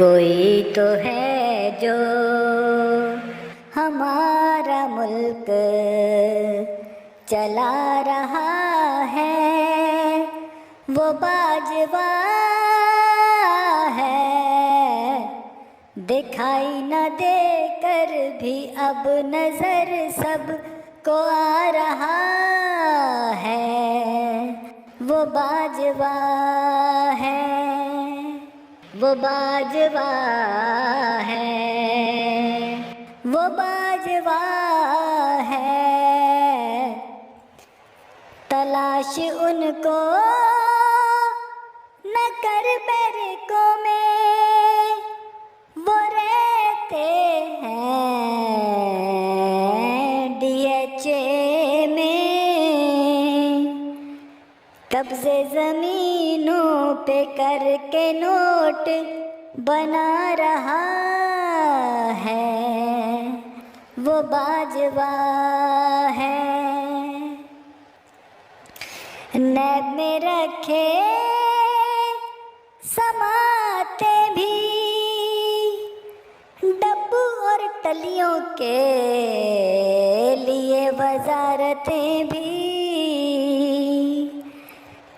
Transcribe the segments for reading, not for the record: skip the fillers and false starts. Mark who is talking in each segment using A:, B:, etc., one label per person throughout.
A: कोई तो है जो हमारा मुल्क चला रहा है, वो बाजवा है। दिखाई न देकर भी अब नजर सब को आ रहा है, वो बाजवा है, वो बाजवा है, वो बाजवा है। तलाश उनको न कर बैरकों में, वो रहते हैं DHA में। कब्जे ज़मीनों पे करके नोट बना रहा है, वो बाजवा है। नैब में रखे समाते भी डब्बू और टलियों के लिए वजारतें भी।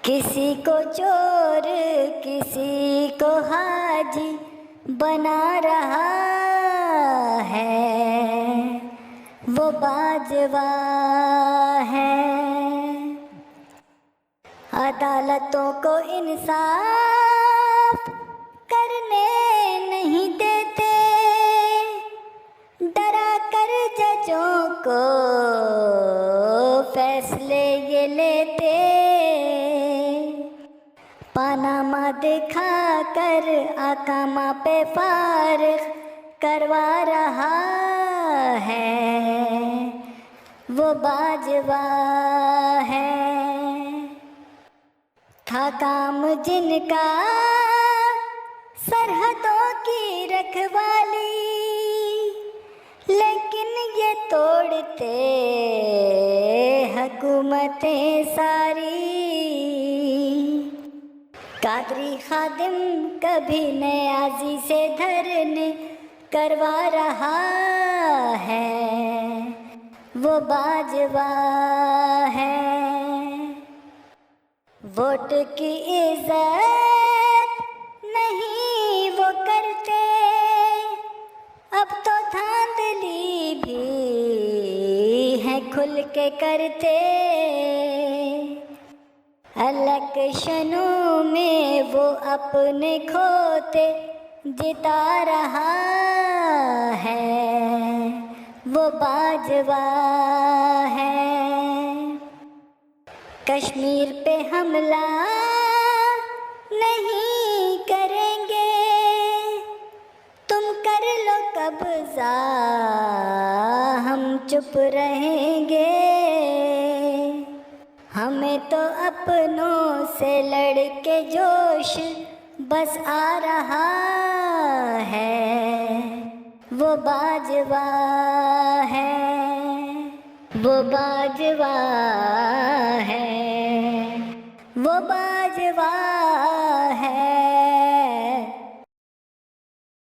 A: किसी को चोर किसी को हाजी बना रहा है, वो बाजवा है। अदालतों को इंसाफ करने नहीं देते, डरा कर जजों को फैसले ये लेते। पानामा दिखा कर आकामा पे फारिग करवा रहा है, वो बाजवा है। था काम जिनका सरहदों की रखवाली, लेकिन ये तोड़ते हुकूमतें सारी। कादरी खादिम कभी नयाजी से धरने करवा रहा है, वो बाजवा है। वोट की इज्जत नहीं वो करते, अब तो धांधली भी है खुल के करते। इलेक्शनों में वो अपने खोते जिता रहा है, वो बाजवा है। कश्मीर पे हमला नहीं करेंगे, तुम कर लो कब्जा हम चुप रहेंगे। हमें तो अपनों से लड़के जोश बस आ रहा है, वो बाजवा है, वो बाजवा है।